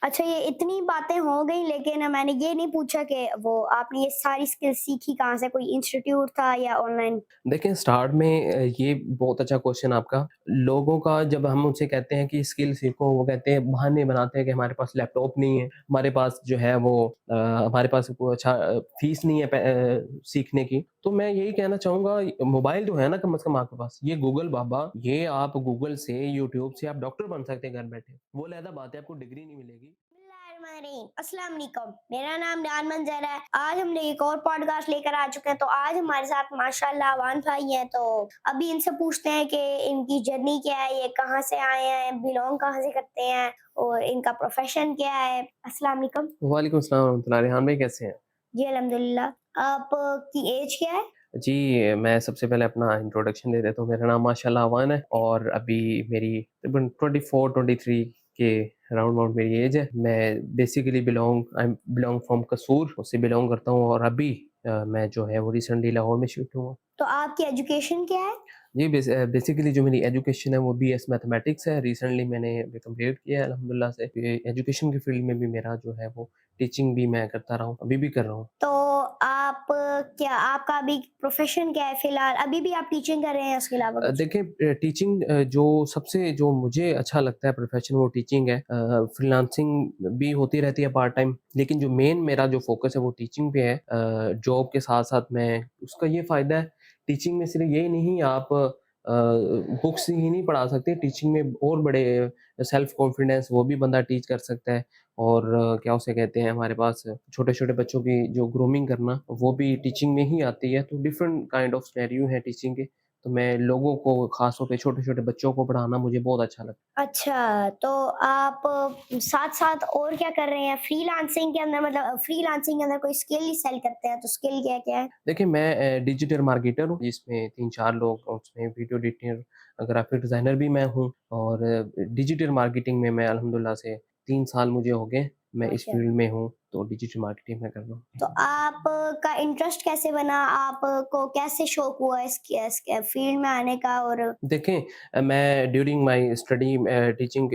अच्छा, ये इतनी बातें हो गई, लेकिन मैंने ये नहीं पूछा कि वो आपने ये सारी स्किल सीखी कहाँ से? कोई इंस्टीट्यूट था या ऑनलाइन? देखिए स्टार्ट में ये बहुत अच्छा क्वेश्चन आपका। लोगों का जब हम उनसे कहते हैं कि स्किल सीखो, वो कहते हैं बहाने बनाते हैं कि हमारे पास लैपटॉप नहीं है, हमारे पास जो है वो हमारे पास कोई अच्छा फीस नहीं है सीखने की। तो मैं यही कहना चाहूँगा मोबाइल जो है ना कम से कम आपके पास, ये गूगल बाबा, ये आप गूगल से, यूट्यूब से आप डॉक्टर बन सकते हैं घर बैठे। वो अलहदा बात है आपको डिग्री नहीं मिलेगी। अस्सलाम वालेकुम, मेरा नाम डान मंजर है। आज हम एक और पॉडकास्ट लेकर आ चुके हैं। तो आज हमारे साथ माशाल्लाह अवान भाई हैं। तो अभी इनसे पूछते हैं कि इनकी जर्नी क्या है, ये कहाँ से आए हैं, बिलोंग कहाँ से करते हैं और इनका प्रोफेशन क्या है। अस्सलाम वालेकुम। वालेकुम सलाम रहमतुल्लाहि। रेहान भाई कैसे हैं? जी अल्हम्दुलिल्लाह। आपकी एज क्या है? जी, मैं सबसे पहले अपना इंट्रोडक्शन दे देता हूँ। मेरा नाम माशाल्लाह अवान है और अभी मेरी तकरीबन 24-23 के राउंड अबाउट मेरी एज है। मैं basically I am belong from कसूर, उससे बिलॉन्ग करता हूँ और अभी मैं जो है वो रिसेंटली लाहौर में शिफ्ट हुआ। तो आपकी एजुकेशन क्या है? जी, बेसिकली जो मेरी एजुकेशन है वो बीएस मैथमेटिक्स है। रिसेंटली मैंने अभी कंप्लीट किया है अल्हम्दुलिल्लाह से। ये एजुकेशन की फील्ड में भी मेरा जो है वो टीचिंग भी मैं करता रहा हूँ, अभी भी कर रहा हूँ। तो आप क्या आपका अभी प्रोफेशन क्या है फिलहाल? अभी भी आप टीचिंग कर रहे हैं उसके अलावा कुछ? देखिए टीचिंग जो सबसे जो मुझे अच्छा लगता है प्रोफ़ेशन वो टीचिंग है। फ्रीलांसिंग भी होती रहती है पार्ट टाइम, लेकिन जो मेन मेरा जो फ़ोकस है वो टीचिंग पे है। जॉब के साथ-साथ मैं उसका ये फ़ायदा है, टीचिंग में सिर्फ़ यही नहीं आप बुक्स ही नहीं पढ़ा सकते, टीचिंग में और बड़े सेल्फ कॉन्फिडेंस वो भी बंदा टीच कर सकता है और क्या उसे कहते हैं हमारे पास छोटे-छोटे बच्चों की जो ग्रूमिंग करना, वो भी टीचिंग में ही आती है। तो डिफरेंट काइंड ऑफ सिनेरियो है टीचिंग के। तो मैं लोगों को ख़ास तौर पे छोटे-छोटे बच्चों को पढ़ाना मुझे बहुत अच्छा लगता अच्छा, तो आप साथ-साथ और क्या कर रहे हैं? फ्रीलांसिंग के अंदर मतलब फ्रीलांसिंग के अंदर कोई स्किल ही सेल करते हैं, तो स्किल क्या-क्या है? है। देखिए मैं डिजिटल मार्केटर हूँ, जिसमें 3-4 लोग और उसमें वीडियो एडिटर, ग्राफ़िक डिज़ाइनर भी मैं हूँ और डिजिटल मार्केटिंग में मैं अल्हम्दुलिल्लाह से 3 साल मुझे हो गए, मैं इस माशाल्लाह। फ़ील्ड में हूँ, तो डिजिटल मार्केटिंग मैं कर रहा तो हूँ। आपका इंटरेस्ट कैसे बना? आपको कैसे शौक हुआ इसके फील्ड में आने का? और देखें मैं during my study teaching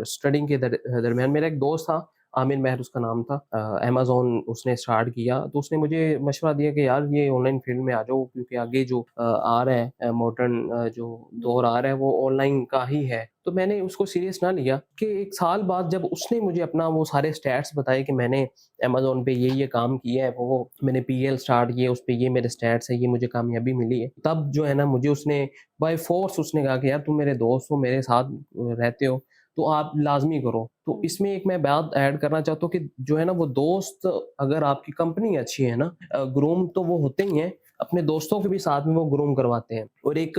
studying के दरमियान मेरा एक दोस्त था, आमिर महर उसका नाम था। अमेज़न उसने स्टार्ट किया, तो उसने मुझे मशवरा दिया कि यार ये ऑनलाइन फ़ील्ड में आ जाओ क्योंकि आगे जो आ रहा है मॉडर्न जो दौर आ रहा है वो ऑनलाइन का ही है। तो मैंने उसको सीरियस ना लिया कि 1 साल बाद जब उसने मुझे अपना वो सारे स्टैट्स बताए कि मैंने अमेज़न पे ये काम किया है, वो मैंने पीएल स्टार्ट किया, उसपे ये मेरे स्टैट्स हैं, ये मुझे कामयाबी मिली है। तब जो है ना मुझे उसने बाय फ़ोर्स उसने कहा कि यार तुम मेरे दोस्त हो, मेरे साथ रहते हो, तो आप लाज़मी करो। तो हुँ। इसमें एक मैं बात ऐड करना चाहता हूँ कि जो है ना वो दोस्त अगर आपकी कंपनी अच्छी है ना ग्रूम तो वो होते ही हैं, अपने दोस्तों के भी साथ में वो ग्रूम करवाते हैं। और एक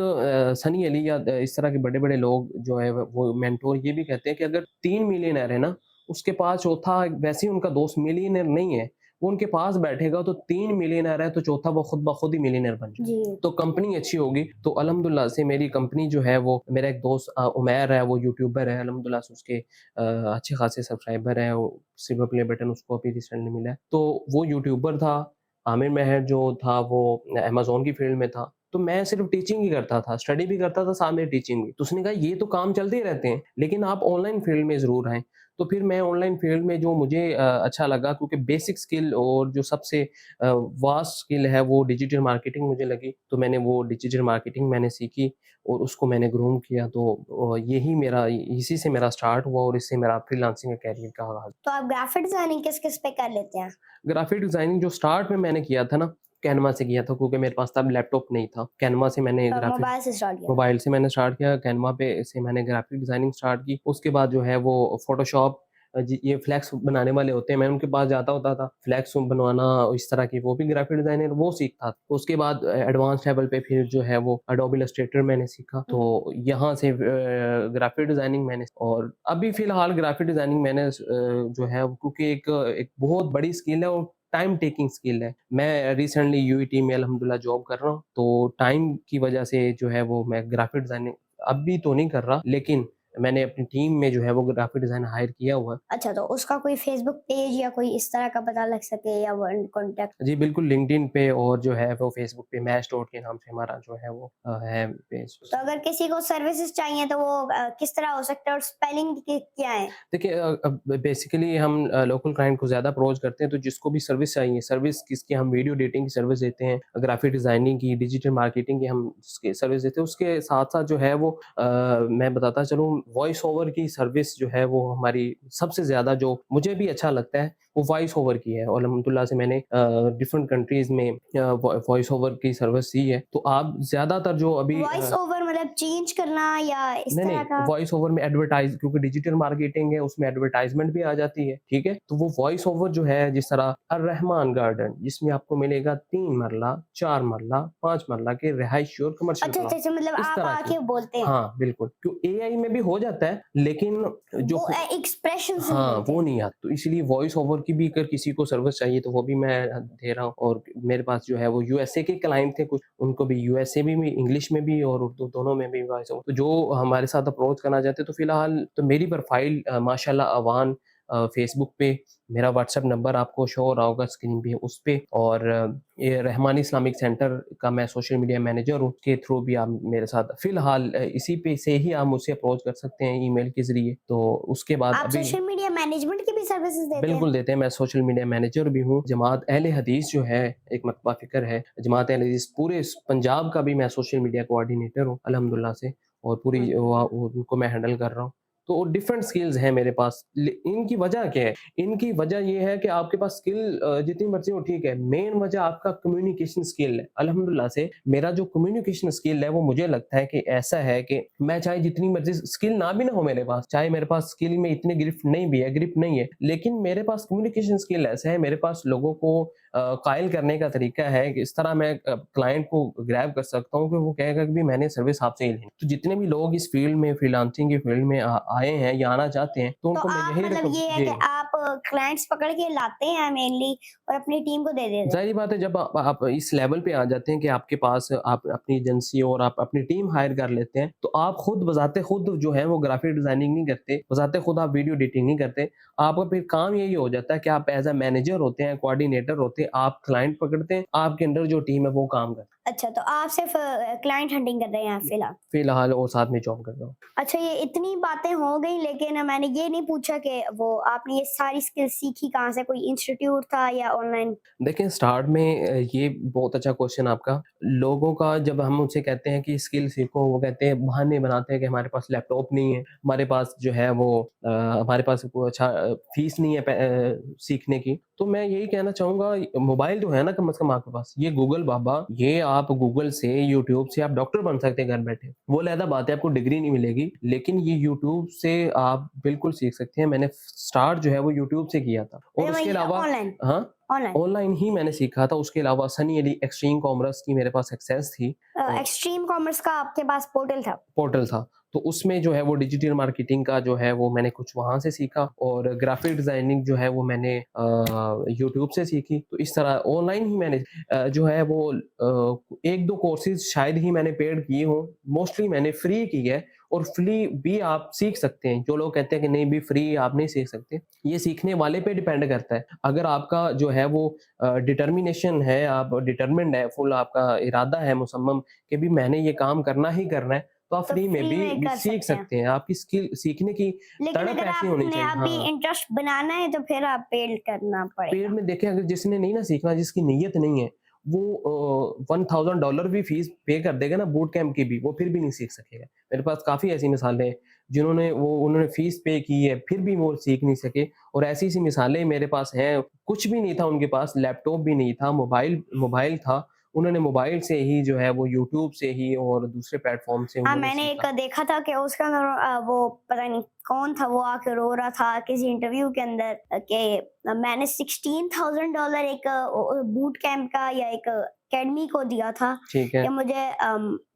सनी अली या इस तरह के बड़े-बड़े लोग जो है वो मेंटर ये भी कहते हैं कि अगर 3 मिलियनेयर है ना, उसके पास चौथा वैसे ही उनका दोस्त मिलियनेयर नहीं है, वो उनके पास बैठेगा तो 3 मिलियनेयर है तो चौथा वो खुद ब खुद ही मिलियनेयर बन जी। जाएगा। तो कंपनी अच्छी होगी तो अल्हम्दुलिल्लाह से मेरी कंपनी जो है वो मेरा एक दोस्त उमैर है वो यूट्यूबर है अल्हम्दुलिल्लाह से उसके अच्छे खासे सब्सक्राइबर हैं, वो सिल्वर प्ले बटन उसको अभी रिसेंटली मिला है। तो वो यूट्यूबर था, आमिर महर जो था वो अमेज़न की फील्ड में था। तो मैं सिर्फ़ टीचिंग ही करता था, स्टडी भी करता था साथ में टीचिंग भी। तो उसने कहा ये तो काम चलते ही रहते हैं, लेकिन आप ऑनलाइन फील्ड में ज़रूर आएँ। तो फिर मैं ऑनलाइन फील्ड में जो मुझे अच्छा लगा क्योंकि बेसिक स्किल और जो सबसे वास्ट स्किल है वो डिजिटल मार्केटिंग मुझे लगी। तो मैंने वो डिजिटल मार्केटिंग मैंने सीखी और उसको मैंने ग्रूम किया तो यही मेरा इसी से मेरा स्टार्ट हुआ और इससे मेरा फ्रीलांसिंग का करियर का आगाज़। तो आप ग्राफ़िक डिज़ाइनिंग किस-किस पे कर लेते हैं? ग्राफ़िक डिज़ाइनिंग जो स्टार्ट में मैंने किया था ना, कैनवा से किया था क्योंकि मेरे पास तब लैपटॉप नहीं था। कैनवा से मैंने ग्राफ़िक मोबाइल से स्टार्ट किया? मोबाइल से मैंने स्टार्ट किया, कैनवा पे से मैंने ग्राफ़िक डिज़ाइनिंग स्टार्ट की। उसके बाद जो है वो फ़ोटोशॉप जी ये फ्लेक्स बनाने वाले होते हैं, मैं उनके पास जाता होता था। फ्लेक्स बनवाना इस तरह की वो भी ग्राफ़िक डिज़ाइनर वो सीखता था। उसके बाद एडवांस लेवल पे फिर जो है वो एडोबी इलस्ट्रेटर मैंने सीखा। हुँ। तो यहाँ से ग्राफ़िक डिज़ाइनिंग मैंने और अभी फ़िलहाल ग्राफ़िक डिज़ाइनिंग मैंने जो है क्योंकि एक बहुत बड़ी स्किल है और टाइम टेकिंग स्किल है। मैं रिसेंटली यूएटी में अल्हम्दुलिल्लाह जॉब कर रहा हूँ, तो टाइम की वजह से जो है वो मैं ग्राफ़िक डिज़ाइनिंग अभी तो नहीं कर रहा, लेकिन मैंने अपनी टीम में जो है वो ग्राफिक डिज़ाइन हायर किया हुआ है। अच्छा, तो उसका कोई फेसबुक पेज या कोई इस तरह का पता लग सके या वन कॉन्टैक्ट? जी, बिल्कुल लिंक्डइन पे और जो है वो फेसबुक पे मैश डॉट के नाम से हमारा जो है वो है पेज। तो अगर किसी को सर्विसेज़ चाहिए तो वो किस तरह हो सकता है और स्पेलिंग क्या है? देखिए अब बेसिकली हम लोकल क्लाइंट को ज़्यादा अप्रोच करते हैं, तो जिसको भी सर्विस चाहिए, सर्विस किसकी हम वीडियो एडिटिंग की सर्विस देते हैं, ग्राफिक डिज़ाइनिंग की, डिजिटल मार्केटिंग की हम उसकी सर्विस देते हैं। उसके साथ-साथ जो है वो मैं बताता चलूँ वॉइस ओवर की सर्विस जो है वो हमारी सबसे ज़्यादा जो मुझे भी अच्छा लगता है, वो वॉइस ओवर की है और अल्हम्दुलिल्लाह से मैंने डिफरेंट कंट्रीज़ में वॉइस ओवर की सर्विस दी है। तो आप ज़्यादातर जो अभी वॉइस ओवर मतलब चेंज करना या इस नहीं, तरह नहीं, का? वॉइस ओवर में एडवर्टाइज़ क्योंकि डिजिटल मार्केटिंग है, उसमें एडवर्टाइज़मेंट भी आ जाती है, ठीक है? तो वो वॉइस ओवर जो है जिस तरह अर्रहमान गार्डन जिसमें आपको मिलेगा 3 मरला, 4 मरला, 5 मरला के रिहायशी और कमर्शियल अच्छा, अच्छा, प्लॉट, अच्छा, मतलब इस आप तरह की। आके बोलते हैं। हाँ, बिल्कुल, एआई में भी हो जाता है, लेकिन जो वो एक्सप्रेशंस नहीं हाँ, मिलते वो हैं। नहीं आता। तो इसीलिए वॉइस ओवर की भी अगर किसी को सर्विस चाहिए तो वो भी मैं दे रहा हूँ और मेरे पास जो है वो यूएसए के क्लाइंट थे कुछ, उनको भी यूएसए में भी इंग्लिश में भी और उर्दू दोनों में भी वॉइस ओवर। तो जो हमारे साथ अप्रोच करना चाहते हैं तो फिलहाल तो मेरी प्रोफाइल माशाल्लाह अवान फेसबुक पे मेरा व्हाट्सएप नंबर आपको शो हो रहा होगा स्क्रीन पे उस पे और ये रहमानी इस्लामिक सेंटर का मैं सोशल मीडिया मैनेजर हूँ, के थ्रू भी आप मेरे साथ फिलहाल इसी पे से ही आप मुझसे अप्रोच कर सकते हैं ईमेल के ज़रिए। तो उसके बाद आप अभी सोशल मीडिया मैनेजमेंट की भी सर्विसेज़ देते हैं? बिल्कुल देते हैं, मैं सोशल मीडिया मैनेजर भी हूँ। जमात अहले हदीस जो है, एक मकतबा फ़िक्र है, जमात अहले हदीस पूरे पंजाब का भी मैं सोशल मीडिया कोऑर्डिनेटर हूँ अल्हम्दुलिल्लाह से और पूरी माशाल्लाह। उनको मैं हैंडल कर रहा हूँ। तो डिफरेंट स्किल्स हैं मेरे पास। इनकी वजह क्या है? इनकी वजह ये है कि आपके पास स्किल जितनी मर्ज़ी हो ठीक है, मेन वजह आपका कम्युनिकेशन स्किल है। अल्हम्दुलिल्लाह से मेरा जो कम्युनिकेशन स्किल है वो मुझे लगता है कि ऐसा है कि मैं चाहे जितनी मर्ज़ी स्किल ना भी ना हो मेरे पास, चाहे मेरे पास स्किल में इतनी ग्रिप नहीं है, लेकिन मेरे पास कम्युनिकेशन स्किल ऐसा है, मेरे पास लोगों को कायल करने का तरीका है कि इस तरह मैं क्लाइंट को ग्रैब कर सकता हूँ कि वो कहेगा कि भी मैंने सर्विस आपसे ही लेनी। तो जितने भी लोग इस फील्ड में फ्रीलांसिंग की फील्ड में आए हैं या आना चाहते हैं, तो तो उनको मैं आप यही मतलब ये है जी। कि आप क्लाइंट्स पकड़ के लाते हैं मेनली और अपनी टीम को दे देते हैं? ज़ाहिर-सी बात है जब आप इस लेवल पे आ जाते हैं कि आपके पास आप अपनी एजेंसी और आप अपनी टीम हायर कर लेते हैं, तो आप खुद बज़ाते खुद जो है वो ग्राफिक डिज़ाइनिंग नहीं करते, बज़ाते खुद आप वीडियो एडिटिंग नहीं करते। आपका फिर काम यही हो जाता है कि आप एज़ अ मैनेजर होते हैं, कोऑर्डिनेटर होते हैं, आप क्लाइंट पकड़ते हैं, आपके अंडर जो टीम है वो काम करती अच्छा, तो आप सिर्फ क्लाइंट हंटिंग कर रहे हैं है। फिलहाल? फिलहाल और साथ में जॉब कर रहा हूँ। अच्छा, ये इतनी बातें हो गई लेकिन मैंने ये नहीं पूछा कि वो आपने ये सारी स्किल्स सीखी कहाँ से? कोई इंस्टीट्यूट था या ऑनलाइन? देखिए स्टार्ट में ये बहुत अच्छा क्वेश्चन आपका। लोगों का जब हम उनसे कहते हैं कि स्किल सीखो, वो कहते हैं बहाने बनाते हैं कि हमारे पास लैपटॉप नहीं है, हमारे पास जो है वो हमारे पास कोई अच्छा फीस नहीं है सीखने की। तो मैं यही कहना चाहूँगा मोबाइल जो है ना कम से कम आपके पास, ये गूगल बाबा, ये आप गूगल से, यूट्यूब से आप डॉक्टर बन सकते हैं घर बैठे। वो अलहदा बात है आपको डिग्री नहीं मिलेगी, लेकिन ये यूट्यूब से आप बिल्कुल सीख सकते हैं। मैंने स्टार्ट जो है वो यूट्यूब से किया था और मतलब उसके ये अलावा ऑनलाइन? हाँ? ऑनलाइन? ऑनलाइन ही मैंने सीखा था, उसके अलावा सनी अली एक्सट्रीम कॉमर्स की मेरे पास एक्सेस थी एक्सट्रीम कॉमर्स का आपके पास पोर्टल था? पोर्टल था। तो उसमें जो है वो डिजिटल मार्केटिंग का जो है वो मैंने कुछ वहाँ से सीखा और ग्राफिक डिज़ाइनिंग जो है वो मैंने यूट्यूब से सीखी। तो इस तरह ऑनलाइन ही मैंने जो है वो 1-2 कोर्सेज़ शायद ही मैंने पेड किए हों, मोस्टली मैंने फ्री की है और फ्री भी आप सीख सकते हैं। जो लोग कहते हैं कि नहीं भी फ्री आप नहीं सीख सकते, ये सीखने वाले पे डिपेंड करता है। अगर आपका जो है वो डिटर्मिनेशन है, आप डिटरमिन्ड है, फुल आपका इरादा है मुसम्मम कि भी मैंने ये काम करना ही करना है, तो आप तो फ्री में फ्री में भी कर सीख सकते हैं। सकते हैं। आपकी स्किल सीखने की लेकिन तड़प अगर ऐसी होनी आपने चाहिए। अभी हाँ, इंटरेस्ट बनाना है तो फिर आप पेड करना पेड पड़ेगा। में देखें अगर जिसने नहीं ना सीखना, जिसकी नीयत नहीं है, वो $1000 भी फीस पे कर देगा ना बूट कैंप की भी, वो फिर भी नहीं सीख सकेगा। मेरे पास काफ़ी ऐसी मिसालें हैं, जिन्होंने उन्होंने फीस पे की है, फिर भी वो सीख नहीं सके और ऐसी-ऐसी मिसालें मेरे पास हैं। कुछ भी नहीं था उनके पास, लैपटॉप भी नहीं था, मोबाइल मोबाइल था, उन्होंने मोबाइल से ही जो है वो यूट्यूब से ही और दूसरे प्लेटफ़ॉर्म से हाँ, उन्होंने मैंने एक सीखा। देखा था कि उसके अंदर वो पता नहीं कौन था, वो आके रो रहा था किसी इंटरव्यू के अंदर कि मैंने $16,000 एक बूट कैंप का या एक अकेडमी को दिया था ठीक है, कि मुझे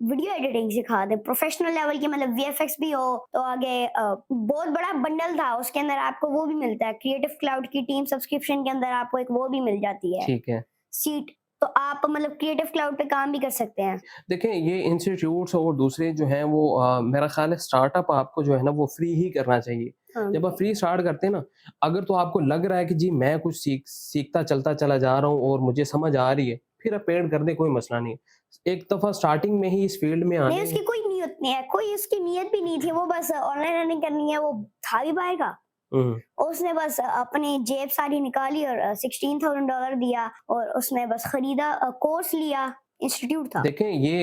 वीडियो एडिटिंग सिखा दे, प्रोफेशनल लेवल की, मतलब वीएफएक्स भी हो तो आगे बहुत बड़ा बंडल था, उसके अंदर आपको वो भी मिलता है, क्रिएटिव क्लाउड की टीम सब्सक्रिप्शन के अंदर आपको एक वो भी मिल जाती है ठीक है। सीट। तो आप मतलब क्रिएटिव क्लाउड पे काम भी कर सकते हैं। देखें ये इंस्टीट्यूट्स और दूसरे जो हैं वो मेरा ख़्याल है स्टार्टअप आपको जो है ना वो फ्री ही करना चाहिए। हाँ। जब आप फ्री स्टार्ट करते हैं ना, अगर तो आपको लग रहा है कि जी मैं कुछ सीखता चलता चला जा रहा हूँ और मुझे समझ आ रही है, फिर आप पेड कर दें, कोई मसला नहीं है। एक दफ़ा स्टार्टिंग में ही इस फ़ील्ड में नहीं, आने उसकी कोई नीयत नहीं है, कोई उसकी नीयत भी नहीं थी, वो बस ऑनलाइन अर्निंग करनी है, वो था भी बाहर का। हुँ। उसने बस अपनी जेब सारी निकाली और $16,000 दिया और उसने बस खरीदा, कोर्स लिया, इंस्टीट्यूट था। देखें ये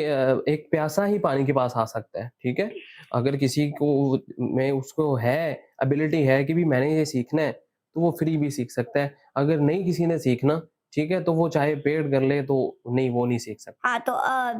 एक प्यासा ही पानी के पास आ सकता है, ठीक है? अगर किसी को में उसको है एबिलिटी है कि भी मैंने ये सीखना है, तो वो फ्री भी सीख सकता है। अगर नहीं किसी ने सीखना, ठीक है? तो वो चाहे पेड कर ले तो नहीं वो नहीं सीख सकता। हाँ, तो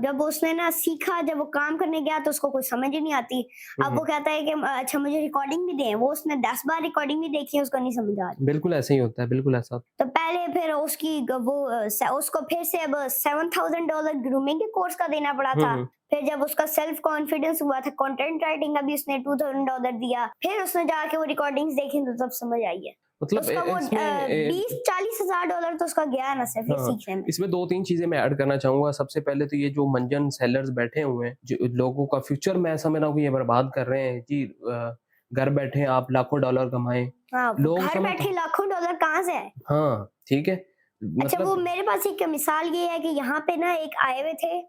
जब उसने ना सीखा, जब वो काम करने गया तो उसको कुछ समझ ही नहीं आती। हुँ, अब हुँ। वो कहता है कि अच्छा मुझे रिकॉर्डिंग भी दें, वो उसने 10 बार रिकॉर्डिंग भी देखी है, उसको नहीं समझ आ रही। बिल्कुल ऐसा ही होता है, बिल्कुल ऐसा होता तो पहले फिर उसकी वो उसको फिर से अब $7,000 ग्रूमिंग के कोर्स का देना पड़ा है। हुँ, था। हुँ। फिर जब उसका सेल्फ कॉन्फिडेंस हुआ था, कंटेंट राइटिंग का भी उसने $2,000 दिया। फिर उसने जाके वो रिकॉर्डिंग्स देखी तो तब समझ आई है। तो मतलब उसका वो इसमें 20-40 हज़ार डॉलर तो उसका गया ना सिर्फ ये हाँ, सीखने में। इसमें 2-3 चीज़ें मैं ऐड करना चाहूँगा। सबसे पहले तो ये जो मंजन सेलर्स बैठे हुए हैं, जो लोगों का फ्यूचर मैं समझ रहा हूँ कि ये बर्बाद कर रहे हैं कि घर बैठे आप लाखों डॉलर कमाएँ। हाँ, लोग घर समझ बैठे लाखों डॉलर कहाँ से आए? हाँ, ठीक है। अच्छा, वो मतलब मेरे पास एक मिसाल ये है कि यहाँ पे ना एक आए हुए थे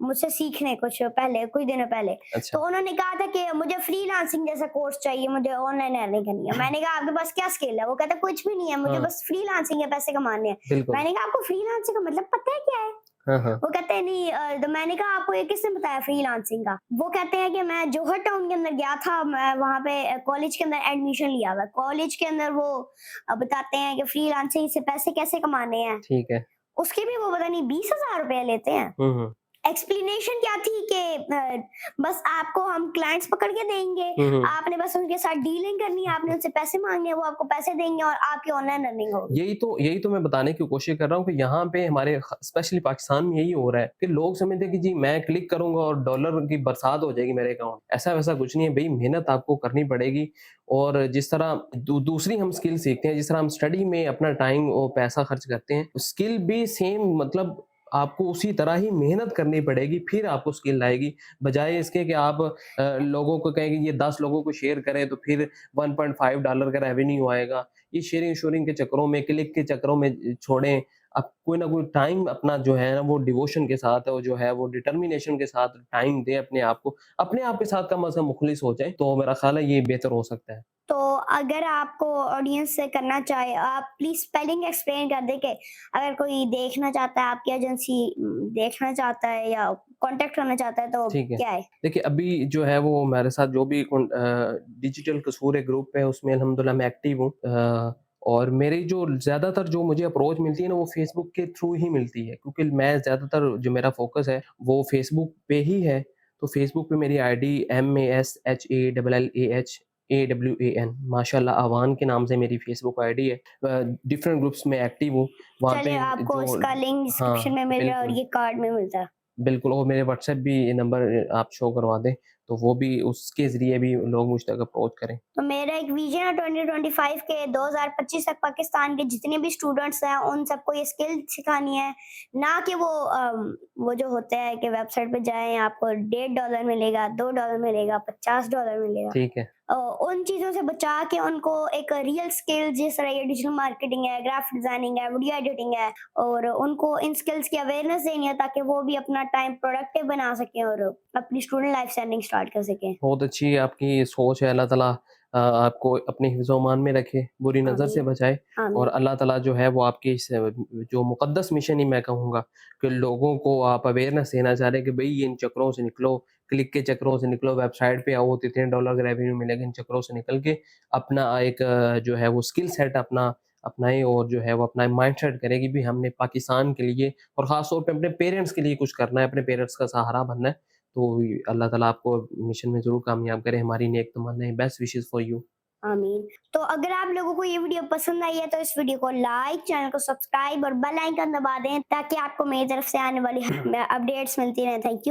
मुझसे सीखने कुछ पहले, कुछ दिनों पहले। अच्छा, तो उन्होंने कहा था कि मुझे फ्रीलांसिंग जैसा कोर्स चाहिए, मुझे ऑनलाइन अर्निंग करनी है। मैंने कहा आपके पास क्या स्किल है? वो कहता कुछ भी नहीं है, मुझे हाँ, बस फ्रीलांसिंग है, पैसे कमाने हैं। बिल्कुल। मैंने कहा आपको फ्रीलांसिंग का मतलब पता है क्या है? हाँ, हाँ, वो कहते हैं नहीं, तो मैंने कहा आपको ये किसने बताया फ्रीलांसिंग का? वो कहते हैं कि मैं जौहर टाउन के अंदर गया था, मैं वहाँ पे कॉलेज के अंदर एडमिशन लिया हुआ है। कॉलेज के अंदर वो बताते हैं कि फ्रीलांसिंग से पैसे कैसे कमाने हैं। ठीक है। उसके भी वो पता नहीं ₹20,000 लेते हैं। हुँ, हुँ। एक्सप्लेनेशन क्या थी कि बस आपको हम क्लाइंट्स पकड़ के देंगे, हुँ, हुँ। आपने बस उनके साथ डीलिंग करनी है, आपने उनसे पैसे माँगने हैं, वो आपको पैसे देंगे और आपकी ऑनलाइन अर्निंग होगी। यही तो मैं बताने की कोशिश कर रहा हूँ कि यहाँ पे हमारे ख स्पेशली पाकिस्तान में यही हो रहा है कि लोग समझते हैं कि जी मैं क्लिक करूँगा और डॉलर की बरसात हो जाएगी मेरे अकाउंट। ऐसा-वैसा कुछ नहीं है भई, मेहनत आपको करनी पड़ेगी और जिस तरह दूसरी हम स्किल सीखते हैं, जिस तरह हम स्टडी में अपना टाइम और पैसा खर्च करते हैं, स्किल भी सेम मतलब आपको उसी तरह ही मेहनत करनी पड़ेगी, फिर आपको स्किल आएगी। बजाए इसके कि आप लोगों को कहें कि ये 10 लोगों को शेयर करें तो फिर $1.5 का रेवेन्यू आएगा। ये शेयरिंग के चक्करों में, क्लिक के चक्करों में छोड़ें। आप कोई ना कोई टाइम अपना जो है ना वो डिवोशन के साथ और जो है वो डिटर्मिनेशन के साथ टाइम दें अपने आप को। अपने आप के साथ कम से कम मुखलिस हो जाएँ, तो मेरा ख़्याल है ये बेहतर हो सकता है। तो अगर आपको ऑडियंस से करना चाहे, आप प्लीज़ स्पेलिंग एक्सप्लेन कर दें कि अगर कोई देखना चाहता है, आपकी एजेंसी देखना चाहता है या कॉन्टैक्ट करना चाहता है तो ठीक है। क्या है? देखिए अभी जो है वो हमारे साथ जो भी डिजिटल कसूर एक ग्रुप है उसमें अल्हम्दुलिल्लाह मैं एक्टिव हूँ। और मेरी जो ज़्यादातर जो मुझे अप्रोच मिलती है ना वो फ़ेसबुक के थ्रू ही मिलती है क्योंकि मैं ज़्यादातर जो मेरा फ़ोकस है वो फ़ेसबुक पे ही है। तो फ़ेसबुक पे मेरी आईडी MASHALLAHAWAN माशाअल्लाह अवान के नाम से मेरी फ़ेसबुक आईडी है। डिफरेंट ग्रुप्स में एक्टिव हूँ। वहाँ चलिए, पे आपको जो इसका लिंक डिस्क्रिप्शन हाँ, में मिल रहा है और बिल्कुल। ये कार्ड में मिलता है। बिल्कुल, और मेरे व्हाट्सएप भी नंबर आप शो करवा दें, तो वो भी उसके ज़रिए भी लोग मुझ तक अप्रोच करें। तो मेरा एक विजन है 2025 के 2025 तक पाकिस्तान के जितने भी स्टूडेंट्स हैं उन सबको ये स्किल सिखानी है। ना कि वो जो होते हैं कि वेबसाइट पे जाएँ, आपको $1.5 मिलेगा, $2 मिलेगा, $50 मिलेगा। ठीक है, उन चीज़ों से बचा के उनको एक रियल स्किल, जिस तरह ये डिजिटल मार्केटिंग है, ग्राफिक डिज़ाइनिंग है, वीडियो एडिटिंग है, और उनको इन स्किल्स की अवेयरनेस देनी है ताकि वो भी अपना टाइम प्रोडक्टिव बना सकें और अपनी स्टूडेंट लाइफ से अर्निंग स्टार्ट कर सकें। बहुत अच्छी आपकी सोच है, अल्लाह ताला आपको अपने हिफ्ज़-ओ-मान में रखे, बुरी नज़र से आमीन, बचाए और आमीन। अल्लाह ताला जो है वो आपकी इस जो मुक़द्दस मिशन ही मैं कहूँगा कि लोगों को आप अवेयरनेस देना चाह रहे हैं कि भई इन चक्करों से निकलो, क्लिक के चक्करों से निकलो, वेबसाइट पे आओ तो इतने डॉलर का रेवेन्यू मिलेगा, इन चक्करों से निकल के अपना एक जो है वो स्किल सेट अपनाएँ और जो है वो अपना माइंडसेट करें कि भई हमने पाकिस्तान के लिए और ख़ास तौर पे अपने पेरेंट्स के लिए कुछ करना है, अपने पेरेंट्स का सहारा बनना है। तो अल्लाह ताला आपको मिशन में ज़रूर कामयाब करे, हमारी नेक तमन्नाएँ, बेस्ट विशेज़ फॉर यू। आमीन। तो अगर आप लोगों को ये वीडियो पसंद आई है तो इस वीडियो को लाइक, चैनल को सब्सक्राइब और बेल आइकन दबा दें ताकि आपको मेरी तरफ से आने वाली अपडेट्स मिलती रहें। Thank you.